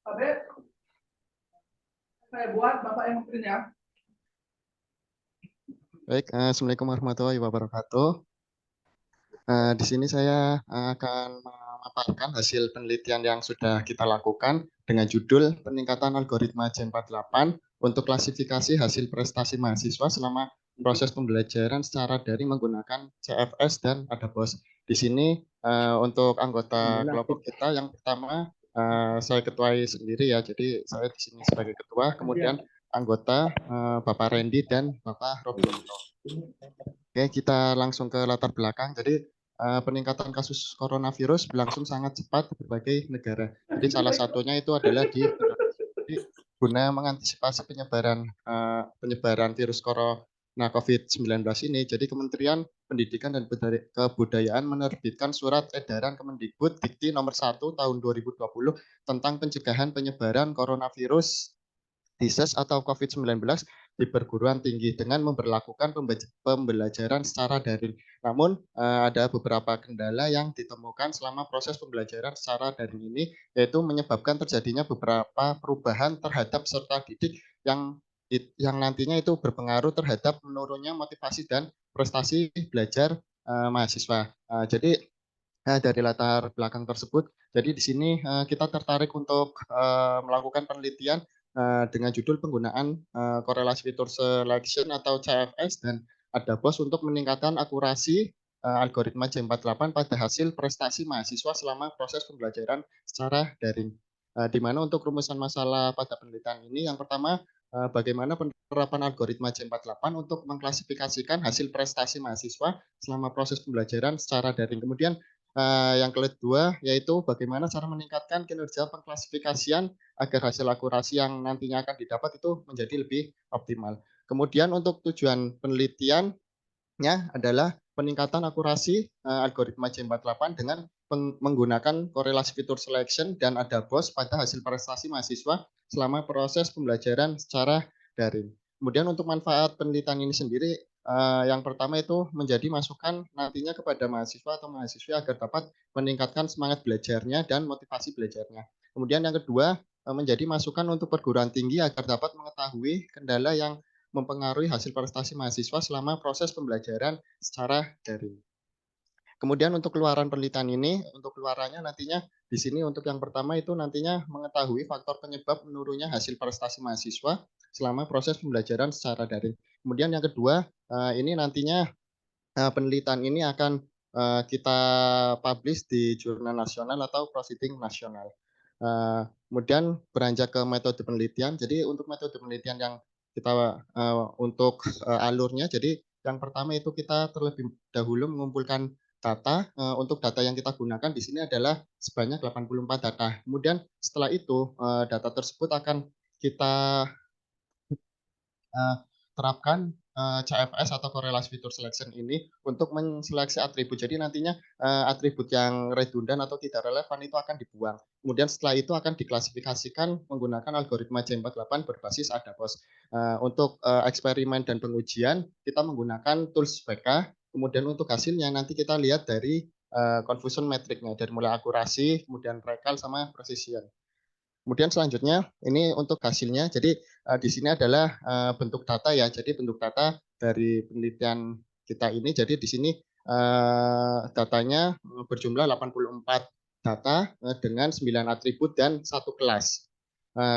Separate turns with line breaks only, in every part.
Saya buat Bapak yang print ya.
Baik, Assalamualaikum warahmatullahi wabarakatuh. Di sini saya akan memaparkan hasil penelitian yang sudah kita lakukan dengan judul Peningkatan Algoritma J48 untuk klasifikasi hasil prestasi mahasiswa selama proses pembelajaran secara daring menggunakan CFS dan ADAPOS. Di sini untuk anggota kelompok kita yang pertama saya ketuai sendiri ya, jadi saya di sini sebagai ketua, kemudian anggota Bapak Randy dan Bapak Robianto. Oke, kita langsung ke latar belakang. Jadi peningkatan kasus coronavirus berlangsung sangat cepat di berbagai negara. Jadi salah satunya itu adalah di Indonesia. Jadi guna mengantisipasi penyebaran virus corona COVID-19 ini, jadi Kementerian Pendidikan dan Kebudayaan menerbitkan surat edaran Kemendikbud Dikti nomor 1 tahun 2020 tentang pencegahan penyebaran coronavirus disease atau COVID-19 di perguruan tinggi dengan memperlakukan pembelajaran secara daring. Namun ada beberapa kendala yang ditemukan selama proses pembelajaran secara daring ini, yaitu menyebabkan terjadinya beberapa perubahan terhadap peserta didik yang nantinya itu berpengaruh terhadap menurunnya motivasi dan prestasi belajar mahasiswa. Jadi dari latar belakang tersebut, jadi di sini kita tertarik untuk melakukan penelitian dengan judul penggunaan korelasi fitur selection atau CFS dan ADAPOS untuk meningkatkan akurasi algoritma J48 pada hasil prestasi mahasiswa selama proses pembelajaran secara daring. Di mana untuk rumusan masalah pada penelitian ini, yang pertama, bagaimana penerapan algoritma J48 untuk mengklasifikasikan hasil prestasi mahasiswa selama proses pembelajaran secara daring. Kemudian yang kedua yaitu bagaimana cara meningkatkan kinerja pengklasifikasian agar hasil akurasi yang nantinya akan didapat itu menjadi lebih optimal. Kemudian untuk tujuan penelitiannya adalah peningkatan akurasi algoritma J48 dengan menggunakan korelasi fitur selection dan ADAPOS pada hasil prestasi mahasiswa selama proses pembelajaran secara daring. Kemudian untuk manfaat penelitian ini sendiri, yang pertama itu menjadi masukan nantinya kepada mahasiswa atau mahasiswi agar dapat meningkatkan semangat belajarnya dan motivasi belajarnya. Kemudian yang kedua, menjadi masukan untuk perguruan tinggi agar dapat mengetahui kendala yang mempengaruhi hasil prestasi mahasiswa selama proses pembelajaran secara daring. Kemudian untuk keluaran penelitian ini, untuk keluarannya nantinya di sini untuk yang pertama itu nantinya mengetahui faktor penyebab menurunnya hasil prestasi mahasiswa selama proses pembelajaran secara daring. Kemudian yang kedua, ini nantinya penelitian ini akan kita publish di jurnal nasional atau proceeding nasional. Kemudian beranjak ke metode penelitian. Jadi untuk metode penelitian yang kita untuk alurnya, jadi yang pertama itu kita terlebih dahulu mengumpulkan data. Untuk data yang kita gunakan di sini adalah sebanyak 84 data. Kemudian setelah itu data tersebut akan kita terapkan CFS atau korelasi fitur selection ini untuk menseleksi atribut. Jadi nantinya atribut yang redundan atau tidak relevan itu akan dibuang. Kemudian setelah itu akan diklasifikasikan menggunakan algoritma J48 berbasis ADAPOS. Untuk eksperimen dan pengujian kita menggunakan tools BK. Kemudian untuk hasilnya nanti kita lihat dari confusion metricnya, dari mulai akurasi, kemudian recall sama precision. Kemudian selanjutnya ini untuk hasilnya. Jadi di sini adalah bentuk data ya. Jadi bentuk data dari penelitian kita ini. Jadi di sini datanya berjumlah 84 data dengan 9 atribut dan 1 kelas.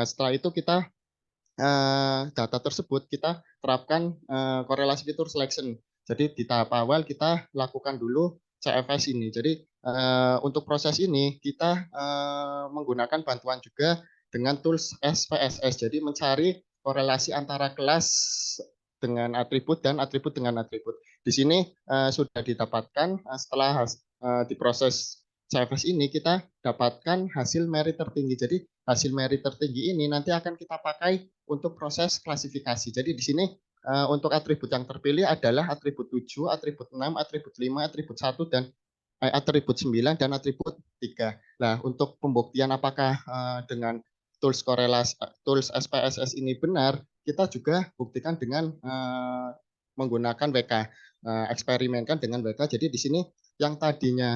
Setelah itu kita data tersebut kita terapkan korelasi fitur selection. Jadi di tahap awal kita lakukan dulu CFS ini. Jadi untuk proses ini kita menggunakan bantuan juga dengan tools SPSS. Jadi mencari korelasi antara kelas dengan atribut dan atribut dengan atribut. Di sini sudah didapatkan setelah diproses CFS ini kita dapatkan hasil merit tertinggi. Jadi hasil merit tertinggi ini nanti akan kita pakai untuk proses klasifikasi. Jadi di sini untuk atribut yang terpilih adalah atribut 7, atribut 6, atribut 5, atribut 1 dan atribut 9 dan atribut 3. Nah, untuk pembuktian apakah dengan tools korelasi tools SPSS ini benar, kita juga buktikan dengan menggunakan WK, eksperimenkan dengan WK. Jadi di sini yang tadinya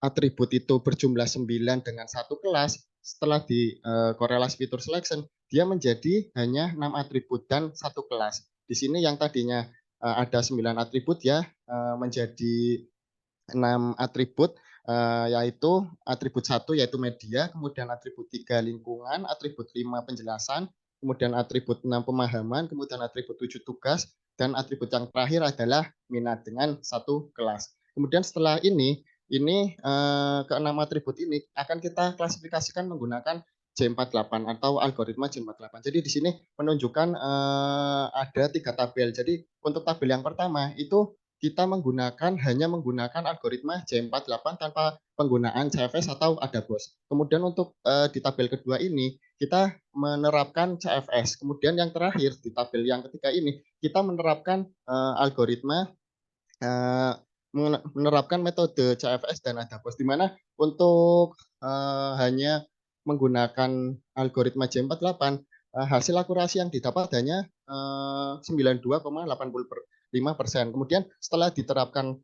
atribut itu berjumlah 9 dengan satu kelas, setelah di korelasi fitur selection, dia menjadi hanya 6 atribut dan satu kelas. Di sini yang tadinya ada 9 atribut ya menjadi 6 atribut, yaitu atribut 1 yaitu media, kemudian atribut 3 lingkungan, atribut 5 penjelasan, kemudian atribut 6 pemahaman, kemudian atribut 7 tugas, dan atribut yang terakhir adalah minat dengan satu kelas. Kemudian setelah ini keenam atribut ini akan kita klasifikasikan menggunakan J48 atau algoritma J48. Jadi di sini menunjukkan ada 3 tabel. Jadi untuk tabel yang pertama itu kita hanya menggunakan algoritma J48 tanpa penggunaan CFS atau ADABOS. Kemudian untuk di tabel kedua ini kita menerapkan CFS. Kemudian yang terakhir di tabel yang ketiga ini kita menerapkan algoritma menerapkan metode CFS dan ADABOS, di mana untuk hanya menggunakan algoritma J48 hasil akurasi yang didapat hanya 92,85%. Kemudian setelah diterapkan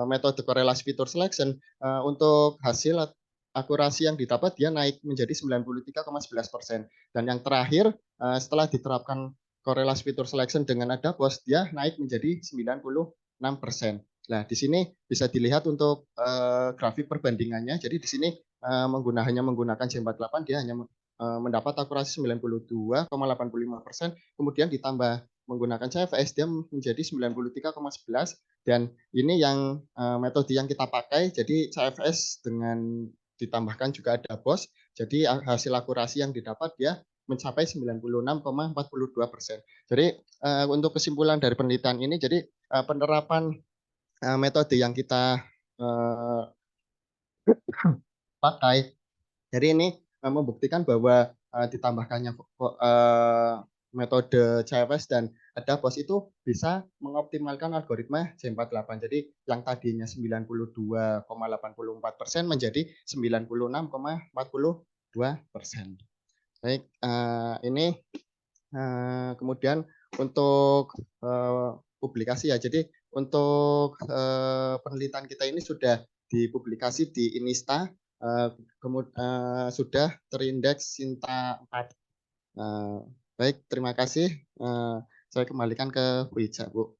metode korelasi fitur selection untuk hasil akurasi yang didapat dia naik menjadi 93,11%. Dan yang terakhir setelah diterapkan korelasi fitur selection dengan ADABOS dia naik menjadi 96%. Nah, di sini bisa dilihat untuk grafik perbandingannya. Jadi di sini hanya menggunakan J48 dia hanya mendapat akurasi 92,85%, kemudian ditambah menggunakan CFS dia menjadi 93,11, dan ini yang metode yang kita pakai. Jadi CFS dengan ditambahkan juga ada BOS, jadi hasil akurasi yang didapat dia mencapai 96,42%. Jadi untuk kesimpulan dari penelitian ini, jadi penerapan metode yang kita pakai. Jadi ini membuktikan bahwa ditambahkannya metode CFS dan ADABOS itu bisa mengoptimalkan algoritma J48. Jadi yang tadinya 92,84% menjadi 96,42%. Baik, ini kemudian untuk publikasi ya. Jadi untuk penelitian kita ini sudah dipublikasi di INISTA, sudah terindeks Sinta 4. Baik, terima kasih. Saya kembalikan ke Bu Ica, Bu.